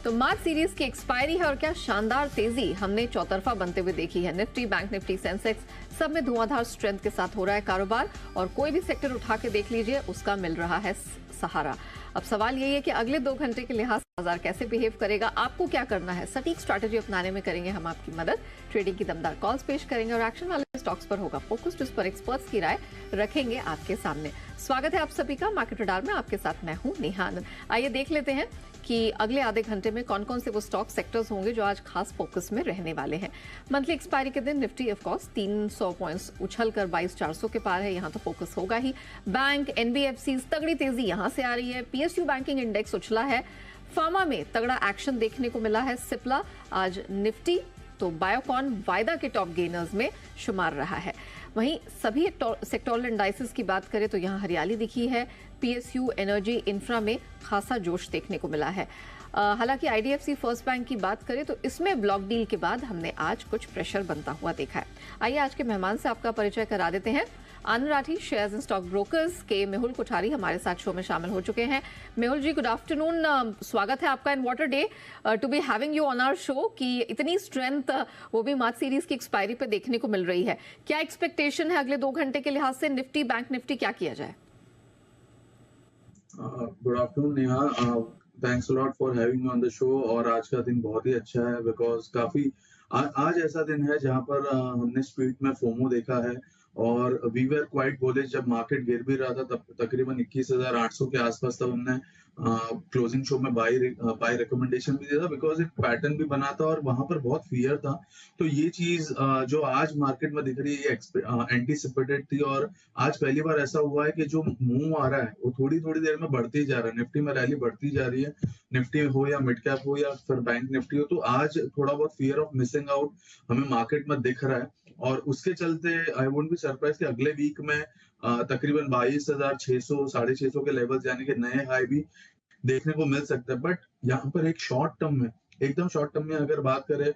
तो मार्च सीरीज की एक्सपायरी है और क्या शानदार तेजी हमने चौतरफा बनते हुए देखी है। निफ्टी, बैंक निफ्टी, सेंसेक्स सब में धुआंधार स्ट्रेंथ के साथ हो रहा है कारोबार और कोई भी सेक्टर उठा के देख लीजिए उसका मिल रहा है सहारा। अब सवाल यही है कि अगले 2 घंटे के लिहाज से बाजार कैसे बिहेव करेगा, आपको क्या करना है। सटीक स्ट्रैटेजी अपनाने में करेंगे हम आपकी मदद। ट्रेडिंग की दमदार कॉल्स पेश करेंगे और एक्शन वाले स्टॉक्स पर होगा फोकस, जिस पर एक्सपर्ट्स की राय रखेंगे आपके सामने। स्वागत है आप सभी का मार्केट रडार में। आपके साथ मैं हूं नेहा आनंद। आइए देख लेते हैं कि अगले आधे घंटे में कौन कौन से वो स्टॉक सेक्टर्स होंगे जो आज खास फोकस में रहने वाले हैं। मंथली एक्सपायरी के दिन निफ्टी ऑफ कोर्स 300 पॉइंट्स उछलकर 22,400 के पार है, यहां तो फोकस होगा ही। बैंक, एनबीएफसी तगड़ी तेजी यहां से आ रही है। पीएसयू बैंकिंग इंडेक्स उछला है। फार्मा में तगड़ा एक्शन देखने को मिला है। सिप्ला, आज निफ्टी तो बायोकॉन वायदा के टॉप गेनर्स में शुमार रहा है। वहीं सभी सेक्टोरल इंडाइसेस की बात करें तो यहां हरियाली दिखी है। पीएसयू, एनर्जी, इंफ्रा में खासा जोश देखने को मिला है। हालांकि आईडीएफसी फर्स्ट बैंक की बात करें तो इसमें ब्लॉक डील के बाद हमने आज कुछ प्रेशर बनता हुआ देखा है। आइए आज के मेहमान से आपका परिचय करा देते हैं। Anand Rathi, shares and stock brokers के मेहुल कोठारी हमारे साथ शो में शामिल हो चुके हैं। Mehul ji, good afternoon. स्वागत है आपका in what a day to be having you on our show कि इतनी स्ट्रेंथ वो भी मार्च सीरीज की एक्सपायरी पे देखने को मिल रही है। क्या एक्सपेक्टेशन है अगले 2 घंटे के लिहाज से? निफ्टी, बैंक निफ्टी क्या किया जाए? Good afternoon Neha, thanks a lot for having me on the show. और आज का दिन बहुत ही अच्छा है बिकॉज काफी आज ऐसा दिन है जहां पर हमने स्ट्रीट में फोमो देखा है और वी वर क्वाइट बुलिश। जब मार्केट गिर भी रहा था तब तकरीबन 21,800 के आसपास तब हमने क्लोजिंग शो में बाय रिकमेंडेशन भी दिया था बिकॉज एक पैटर्न भी बना था और वहां पर बहुत फियर था। तो ये चीज जो आज मार्केट में दिख रही है ये एंटीसिपेटेड थी और आज पहली बार ऐसा हुआ है कि जो मूव आ रहा है वो थोड़ी थोड़ी देर में बढ़ती जा रहा है। निफ्टी में रैली बढ़ती जा रही है, निफ्टी हो या मिड कैप हो या फिर बैंक निफ्टी हो। तो आज थोड़ा बहुत फियर ऑफ मिसिंग आउट हमें मार्केट में दिख रहा है और उसके चलते आई वुडंट बी सरप्राइज कि अगले वीक में तकरीबन 22,600 650 के लेवल यानी कि नए हाई भी देखने को मिल सकता है। बट यहाँ पर एक शॉर्ट टर्म में, एकदम शॉर्ट टर्म में अगर बात करें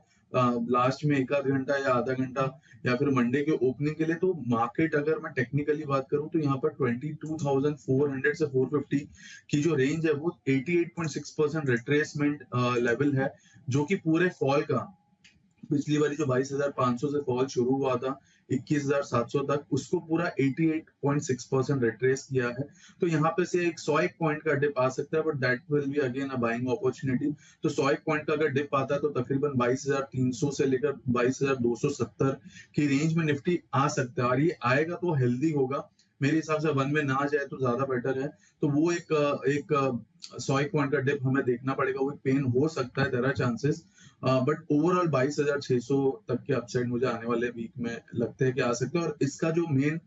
लास्ट में एक आध घंटा या आधा घंटा या फिर मंडे के ओपनिंग के लिए, तो मार्केट अगर मैं टेक्निकली बात करूं तो यहाँ पर 22,400 से 450 की जो रेंज है वो 88.6% रिट्रेसमेंट लेवल है, जो कि पूरे फॉल का पिछली बारी जो 22,500 से फॉल शुरू हुआ था 21,700 तक, उसको पूरा 88.6% रिट्रेस किया है। तो यहाँ पे से एक 101 पॉइंट का डिप आ सकता है but that will be again a buying opportunity. तो 101 पॉइंट का अगर डिप आता है तो तकरीबन 22,300 से लेकर 22,270 की रेंज में निफ्टी आ सकता है और ये आएगा तो हेल्दी होगा। मेरे हिसाब से 1 में ना जाए तो ज्यादा बेटर है। तो वो एक 101 पॉइंट का डिप हमें देखना पड़ेगा, वो पेन हो सकता है, there are chances. But overall 22,600 तक के अपसाइड मुझे आने वाले वीक में लगते हैं कि आ सकते हैं और इसका जो मेन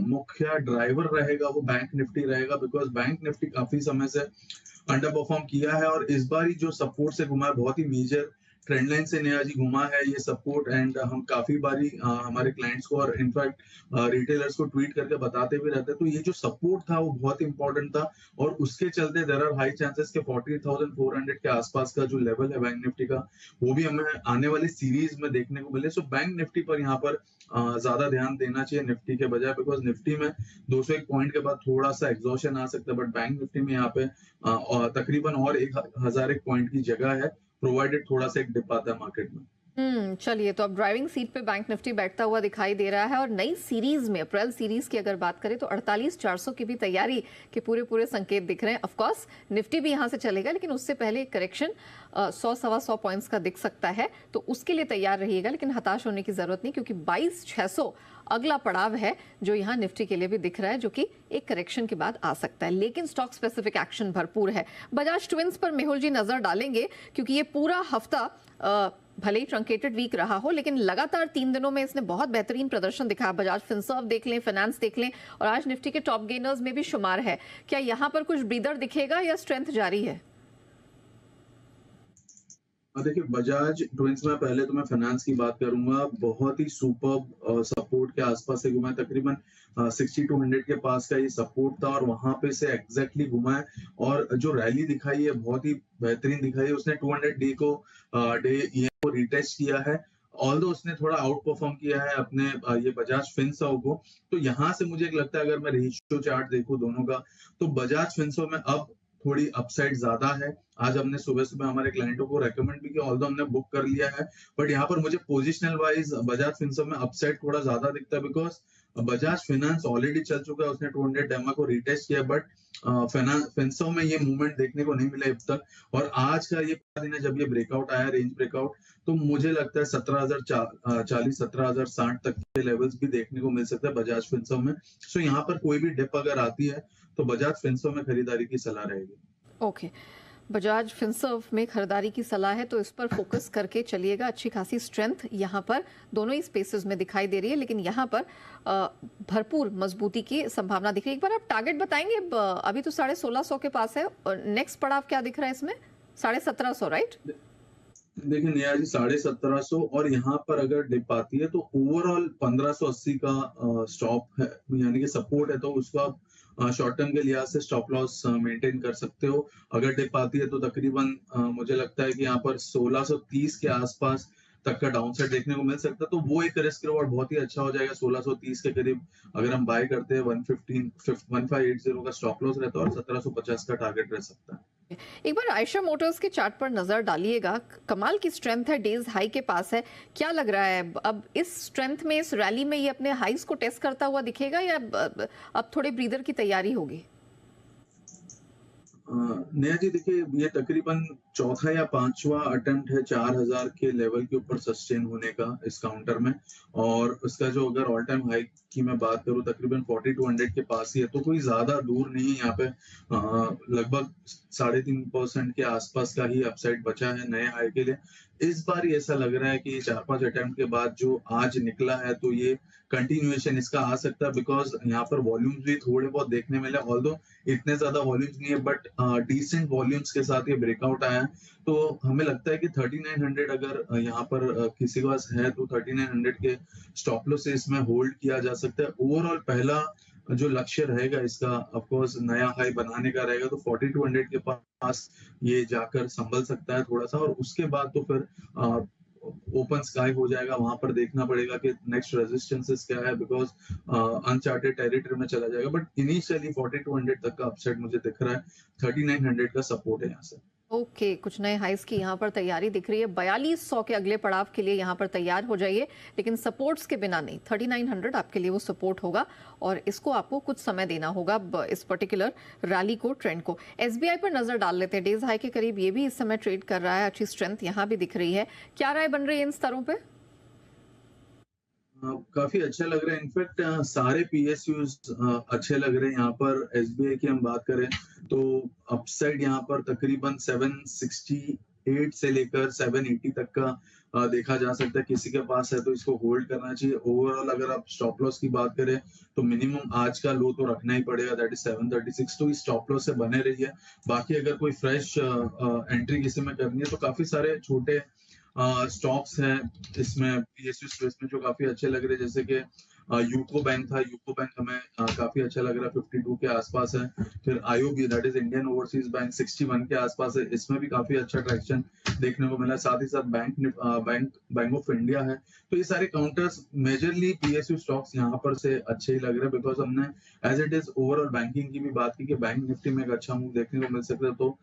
मुख्य ड्राइवर रहेगा वो बैंक निफ्टी रहेगा बिकॉज बैंक निफ्टी काफी समय से अंडर परफॉर्म किया है और इस बार ही जो सपोर्ट से घुमा है बहुत ही मेजर ट्रेंड लाइन से नया जी घुमा है ये सपोर्ट। एंड हम काफी बारी हमारे क्लाइंट्स को और इनफैक्ट रिटेलर्स को ट्वीट करके बताते भी रहते हैं। तो ये जो सपोर्ट था वो बहुत इंपॉर्टेंट था और उसके चलते देयर आर हाई चांसेस के 40,400 के आसपास का जो लेवल है बैंक निफ्टी का वो भी हमें आने वाली सीरीज में देखने को मिले। सो बैंक निफ्टी पर यहाँ पर ज्यादा ध्यान देना चाहिए निफ्टी के बजाय बिकॉज निफ्टी में 201 पॉइंट के बाद थोड़ा सा एग्जॉशन आ सकता है बट बैंक निफ्टी में यहाँ पे तकरीबन और 1,001 पॉइंट की जगह है प्रोवाइडेड थोड़ा सा एक डिप आता है मार्केट में। चलिए, तो अब ड्राइविंग सीट पे बैंक निफ्टी बैठता हुआ दिखाई दे रहा है और नई सीरीज में अप्रैल सीरीज की अगर बात करें तो 48,400 की भी तैयारी के पूरे संकेत दिख रहे हैं। ऑफ कोर्स निफ्टी भी यहां से चलेगा लेकिन उससे पहले एक करेक्शन 100-125 पॉइंट्स का दिख सकता है, तो उसके लिए तैयार रहिएगा। लेकिन हताश होने की जरूरत नहीं क्योंकि 22,600 अगला पड़ाव है जो यहाँ निफ्टी के लिए भी दिख रहा है, जो कि एक करेक्शन के बाद आ सकता है। लेकिन स्टॉक स्पेसिफिक एक्शन भरपूर है। बजाज ट्विंस पर मेहुल जी नजर डालेंगे क्योंकि ये पूरा हफ्ता भले ही ट्रंकेटेड वीक रहा हो लेकिन लगातार 3 दिनों में इसने बहुत बेहतरीन प्रदर्शन दिखाया। बजाज फिनसर्व देख लें, फाइनेंस देख लें और आज निफ्टी के टॉप गेनर्स में भी शुमार है। क्या यहाँ पर कुछ ब्रीदर दिखेगा या स्ट्रेंथ जारी है? देखिए बजाज ट्विंस में पहले तो मैं फाइनेंस की बात करूंगा, बहुत ही सुपर सपोर्ट के आसपास से घुमा है। तकरीबन 60 टू 100 के पास का ये सपोर्ट था और वहां पे से एग्जैक्टली घुमा है और जो रैली दिखाई है बहुत ही बेहतरीन दिखाई है। उसने 200 डे को रिटेस्ट किया है ऑल्दो उसने थोड़ा आउट परफॉर्म किया है अपने ये बजाज फिनसर्व को। तो यहाँ से मुझे लगता है अगर मैं रेशियो चार्ट देखूं दोनों का तो बजाज फिनसर्व में अब थोड़ी अपसाइड ज्यादा है। आज हमने सुबह-सुबह हमारे क्लाइंटों को रेकमेंड भी किया, ऑल्दो हमने बुक कर लिया है, बट यहाँ पर मुझे पोजिशनल वाइज बजाज फिनसर्व में अपसाइड थोड़ा ज्यादा दिखता है, बिकॉज बजाज फाइनेंस ऑलरेडी चल चुका है, उसने 200 डेमा को रीटेस्ट किया, बट फिनसर्व में ये मूवमेंट देखने को नहीं मिला अब तक। और आज का ये दिन है जब ये ब्रेकआउट आया, रेंज ब्रेकआउट, तो मुझे लगता है 17,040 17,060 तक के लेवल्स भी देखने को मिल सकता है बजाज फिनसर्व में। सो यहाँ पर कोई भी डिप अगर आती है तो बजाज फिनसर्व में खरीदारी की सलाह रहेगी। ओके, बजाज फिनसर्व में खरीदारी की सलाह है तो इस पर फोकस करके चलिएगा। अच्छी खासी स्ट्रेंथ यहाँ पर दोनों ही स्पेसेस में दिखाई दे रही है, लेकिन यहाँ पर भरपूर मजबूती की संभावना दिख रही है। एक बार आप टारगेट बताएंगे, अभी तो 1650 के पास है, और नेक्स्ट पड़ाव क्या दिख रहा है इसमें? 1750, राइट? देखिए नेहा जी, 1750 और यहाँ पर अगर डिप आती है तो ओवरऑल 1580 का स्टॉप है, यानी कि सपोर्ट है, तो उसको आप शॉर्ट टर्म के लिहाज से स्टॉप लॉस मेंटेन कर सकते हो। अगर डिप आती है तो तकरीबन मुझे लगता है कि यहाँ पर 1630 के आसपास तक का डाउन साइड देखने को मिल सकता है, तो वो एक रिस्क रिवॉर्ड बहुत ही अच्छा हो जाएगा। 1630 के करीब अगर हम बाय करते हैं 1580 का स्टॉप लॉस रहता है और 1750 का टारगेट रह सकता है। एक बार आयशर मोटर्स के चार्ट पर नजर डालिएगा, कमाल की स्ट्रेंथ है, डेज हाई के पास है। क्या लग रहा है अब इस स्ट्रेंथ में, इस रैली में ये अपने हाईज को टेस्ट करता हुआ दिखेगा, या अब थोड़े ब्रीदर की तैयारी होगी? नेहा जी देखिए, ये तकरीबन चौथा या पांचवा अटेम्प्ट है 4000 के लेवल के ऊपर सस्टेन होने का इस काउंटर में, और उसका जो अगर ऑल टाइम हाई की मैं बात करूं तकरीबन 4200 के पास ही है, तो कोई ज्यादा दूर नहीं है। यहाँ पे लगभग 3.5% के आसपास का ही अपसाइड बचा है नए हाई के लिए। इस बार ऐसा लग रहा है कि 4-5 अटेम्प्ट के बाद जो आज निकला है तो ये कंटिन्यूएशन इसका आ सकता है, बिकॉज यहाँ पर वॉल्यूम्स भी थोड़े बहुत देखने मिले, ऑल्दो इतने ज्यादा वॉल्यूम्स नहीं है, बट डिसेंट वॉल्यूम्स के साथ ये ब्रेकआउट आया है। तो हमें लगता है कि 3900 अगर यहाँ पर किसी के पास है तो 3900 के स्टॉप लॉस से इसमें होल्ड किया जा सकता है। ओवरऑल पहला जो लक्ष्य रहेगा इसका ऑफ कोर्स नया हाई बनाने का रहेगा, तो 4200 के पास ये जाकर संभल सकता है थोड़ा सा, और उसके बाद तो फिर ओपन स्काई हो जाएगा। वहां पर देखना पड़ेगा कि नेक्स्ट रेजिस्टेंसेस क्या है, बिकॉज अनचार्टेड टेरिटरी में चला जाएगा, बट इनिशियली 4200 तक का अपसाइड मुझे दिख रहा है। 3900 का सपोर्ट है यहाँ से। ओके, कुछ नए हाइस की यहाँ पर तैयारी दिख रही है। 4200 के अगले पड़ाव के लिए यहाँ पर तैयार हो जाइए, लेकिन सपोर्ट्स के बिना नहीं। 3900 आपके लिए वो सपोर्ट होगा, और इसको आपको कुछ समय देना होगा इस पर्टिकुलर रैली को, ट्रेंड को। एसबीआई पर नजर डाल लेते हैं, डेज हाई के करीब ये भी इस समय ट्रेड कर रहा है, अच्छी स्ट्रेंथ यहाँ भी दिख रही है। क्या राय बन रही है इन स्तरों पर? काफी अच्छा लग रहा है। इनफैक्ट सारे पीएसयूज अच्छे लग रहे हैं। यहाँ पर एसबीआई की हम बात करें तो अपसाइड यहाँ पर तकरीबन 768 से लेकर 780 तक का देखा जा सकता है। किसी के पास है तो इसको होल्ड करना चाहिए। ओवरऑल अगर आप स्टॉप लॉस की बात करें तो मिनिमम आज का लो तो रखना ही पड़ेगा, दैट इज 736, तो इस स्टॉप लॉस से बने रहिए। बाकी अगर कोई फ्रेश एंट्री किसी में करनी है तो काफी सारे छोटे स्टॉक्स हैं इसमें पीएसयू स्पेस में जो काफी अच्छे लग रहे हैं, जैसे कि यूको बैंक था। यूको बैंक हमें काफी अच्छा लग रहा है, 52 के आसपास है। फिर IOB that is Indian overseas bank 61 के आसपास है, इसमें भी काफी अच्छा ट्रैक्शन देखने को मिला। साथ ही साथ बैंक ऑफ इंडिया है। तो ये सारे काउंटर्स मेजरली पीएसयू स्टॉक्स यहाँ पर से अच्छे ही लग रहे हैं, बिकॉज हमने as it is overall banking की भी बात की कि बैंक निफ्टी में एक अच्छा मूव देखने को मिल सकता है, तो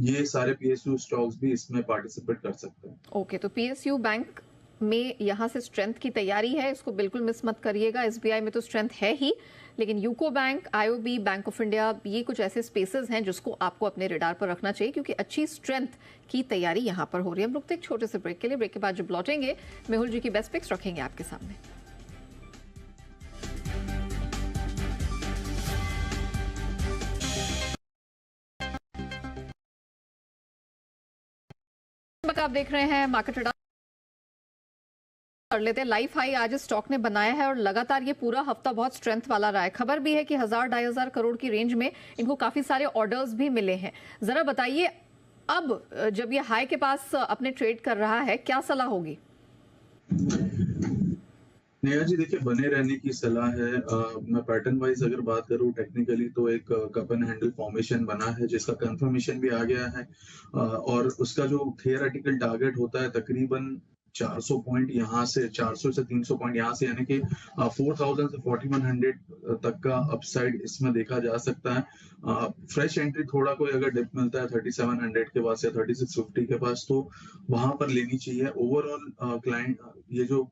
ये सारे पीएसयू स्टॉक्स भी इसमें पार्टिसिपेट कर सकते हैं। ओके, तो पीएसयू बैंक में यहाँ से स्ट्रेंथ की तैयारी है, इसको बिल्कुल मिस मत करिएगा। एसबीआई में तो स्ट्रेंथ है ही, लेकिन UCO bank, IOB, bank of India, ये कुछ ऐसे स्पेसेस हैं जिसको आपको अपने रडार पर रखना चाहिए, क्योंकि अच्छी स्ट्रेंथ की तैयारी यहाँ पर हो रही है। हम रुकते एक छोटे से ब्रेक के लिए। ब्रेक के बाद जब लौटेंगे, मेहुल जी की बेस्ट पिक्स रखेंगे आपके सामने। आप देख रहे हैं मार्केट रडार। कर लेते हैं लाइफ हाई आज स्टॉक ने बनाया है, और लगातार ये पूरा हफ्ता बहुत स्ट्रेंथ वाला रहा है। खबर भी है कि 1000-2500 करोड़ की रेंज में इनको काफी सारे ऑर्डर्स भी मिले हैं। जरा बताइए, अब जब ये हाई के पास अपने ट्रेड कर रहा है, क्या सलाह होगी? नेहा जी देखिए, बने रहने की सलाह है। मैं पैटर्न वाइज अगर बात करूं टेक्निकली तो एक कप एंड हैंडल फॉर्मेशन बना है जिसका कंफर्मेशन भी आ गया है, और उसका जो थियोरेटिकल टारगेट होता है तकरीबन 400 पॉइंट यहाँ से, 400 से 300 पॉइंट यहाँ से, यानी कि 4000 से 4100 तक का अपसाइड इसमें देखा जा सकता है। फ्रेश एंट्री थोड़ा कोई अगर डिप मिलता है 3700 के पास या 3650 के पास, तो वहां पर लेनी चाहिए। ओवरऑल क्लाइंट ये जो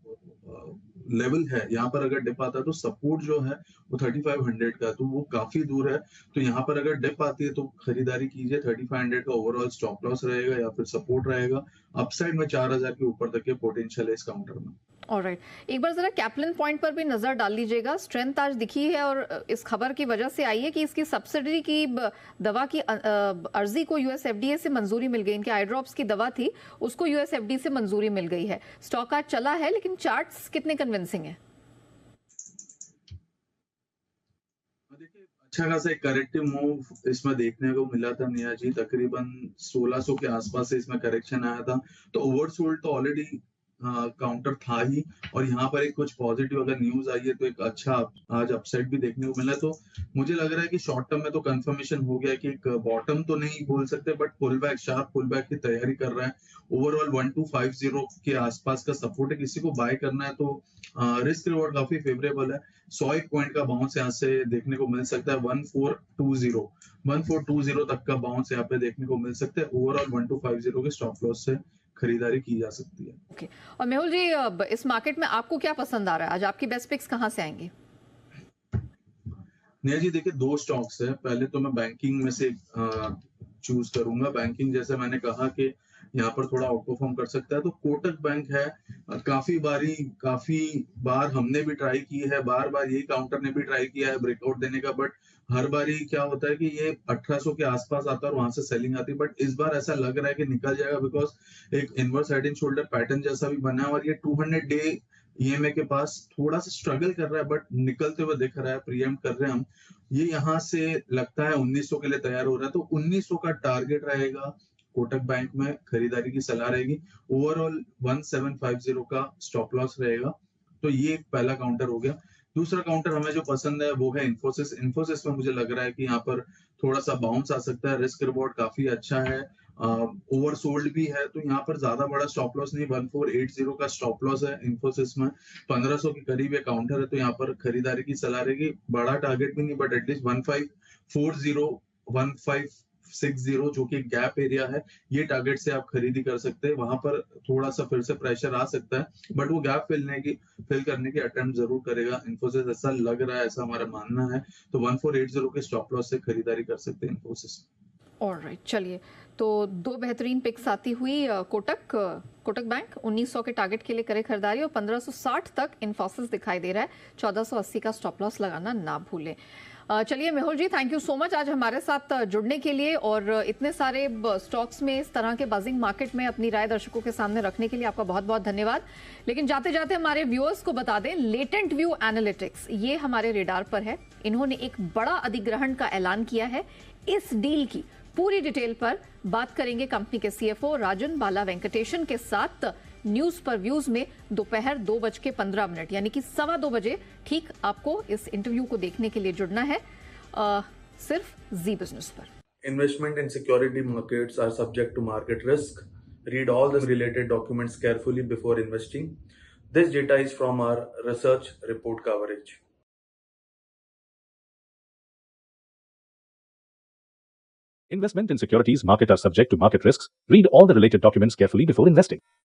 लेवल है यहाँ पर अगर डिप आता है तो सपोर्ट जो है वो 3500 का है, तो वो काफी दूर है। तो यहाँ पर अगर डिप आती है तो खरीदारी कीजिए। 3500 का ओवरऑल स्टॉप लॉस रहेगा या फिर सपोर्ट रहेगा। अपसाइड में 4000 के ऊपर तक के पोटेंशियल है इस काउंटर में। ऑलराइट, एक बार जरा कैप्लिन पॉइंट पर भी नजर डाल लीजिएगा। स्ट्रेंथ आज दिखी है और इस खबर की वजह से आई है कि इसकी सब्सिडरी की दवा की अर्जी को यूएसएफडीए से मंजूरी मिल गई। इनके आई ड्रॉप्स की दवा थी, उसको यूएसएफडीए से मंजूरी मिल गई है। स्टॉक आज चला है, लेकिन चार्ट्स कितने कन्विंसिंग है? अच्छा खासा एक करेक्टिव मूव इसमें देखने को मिला था नेहा जी, तकरीबन 1600 के आसपास से इसमें करेक्शन आया था। तो ओवरसोल्ड तो ऑलरेडी काउंटर था ही, और यहाँ पर एक कुछ पॉजिटिव अगर न्यूज आई है तो एक अच्छा आज अपसाइड भी देखने को मिला। तो मुझे लग रहा है कि शॉर्ट टर्म में तो कंफर्मेशन हो गया कि एक बॉटम तो नहीं बोल सकते, but pull back, sharp pull back की तैयारी कर रहा है। ओवरऑल 1250 के आसपास का सपोर्ट है। किसी को बाय करना है तो रिस्क रिवॉर्ड काफी फेवरेबल है। 100 पॉइंट का बाउंस यहाँ से देखने को मिल सकता है। 1420 तक का बाउंस यहाँ पे देखने को मिल सकता है। ओवरऑल 1250 के स्टॉप लॉस से खरीदारी की जा सकती है। ओके, और मेहुल जी, इस मार्केट में आपको क्या पसंद आ रहा है? आज आपकी बेस्ट पिक्स कहां से आएंगी? नेहा जी देखिए, दो स्टॉक्स है। पहले तो मैं बैंकिंग में से चूज करूंगा। बैंकिंग जैसे मैंने कहा कि यहाँ पर थोड़ा आउट परफॉर्म कर सकता है, तो कोटक बैंक है। काफी बार हमने भी ट्राई की है, बार बार यही काउंटर ने भी ट्राई किया है ब्रेकआउट देने का, बट हर बार ही क्या होता है कि ये 1800 के आसपास आता है और वहां से सेलिंग आती है। बट इस बार ऐसा लग रहा है कि निकल जाएगा, बिकॉज एक inverse head and shoulder pattern जैसा भी बना है, और ये 200 डे ईएमए के पास थोड़ा सा स्ट्रगल कर रहा है, बट निकलते हुए दिख रहा है। प्रीएम्प्ट कर रहे हैं हम। ये यहाँ से लगता है 1900 के लिए तैयार हो रहा है, तो 1900 का टारगेट रहेगा। कोटक बैंक में खरीदारी की सलाह रहेगी। ओवरऑल 1750 का स्टॉप लॉस रहेगा। तो ये एक पहला काउंटर हो गया। दूसरा काउंटर हमें जो पसंद है वो है इन्फोसिस। इन्फोसिस में मुझे लग रहा है कि यहाँ पर थोड़ा सा बाउंस आ सकता है। रिस्क रिवॉर्ड काफी अच्छा है। ओवरसोल्ड भी है, तो यहाँ पर ज्यादा बड़ा स्टॉप लॉस नहीं। 1480 का स्टॉप लॉस है इन्फोसिस में। 1500 के करीब ये काउंटर है, तो यहाँ पर खरीदारी की सलाह रहेगी। बड़ा टारगेट भी नहीं, बट एटलीस्ट 1540 1560 जो कि गैप एरिया है, ये टारगेट से आप खरीदी कर सकते हैं। वहां पर थोड़ा सा फिर से प्रेशर आ सकता है, बट वो गैप फिल करने की अटेम्प्ट जरूर करेगा इन्फोसिस, ऐसा लग रहा है, ऐसा हमारा मानना है। तो 1480 के स्टॉप लॉस से खरीदारी कर सकते हैं इन्फोसिस। ऑलराइट, चलिए, तो दो बेहतरीन पिक्स आती हुई। कोटक बैंक 1900 के टारगेट के लिए करे खरीदारी, और 1560 तक इन्फोसिस दिखाई दे रहा है। 1480 का स्टॉप लॉस लगाना ना भूलें। चलिए मेहुल जी, थैंक यू सो मच आज हमारे साथ जुड़ने के लिए, और इतने सारे स्टॉक्स में, इस तरह के बाजिंग मार्केट में अपनी राय दर्शकों के सामने रखने के लिए आपका बहुत बहुत धन्यवाद। लेकिन जाते जाते हमारे व्यूअर्स को बता दें, लेटेंट व्यू एनालिटिक्स ये हमारे रेडार पर है। इन्होंने एक बड़ा अधिग्रहण का ऐलान किया है। इस डील की पूरी डिटेल पर बात करेंगे कंपनी के सीएफओ राजन बाला वेंकटेशन के साथ न्यूज पर व्यूज में दोपहर 2:15 यानी कि 2:15 बजे ठीक आपको इस इंटरव्यू को देखने के लिए जुड़ना है, सिर्फ जी बिजनेस पर। Investment in security markets are subject to market risk. Read all the related documents carefully before investing. This data is from our research report coverage. Investment in securities market are subject to market risks. Read all the related documents carefully before investing.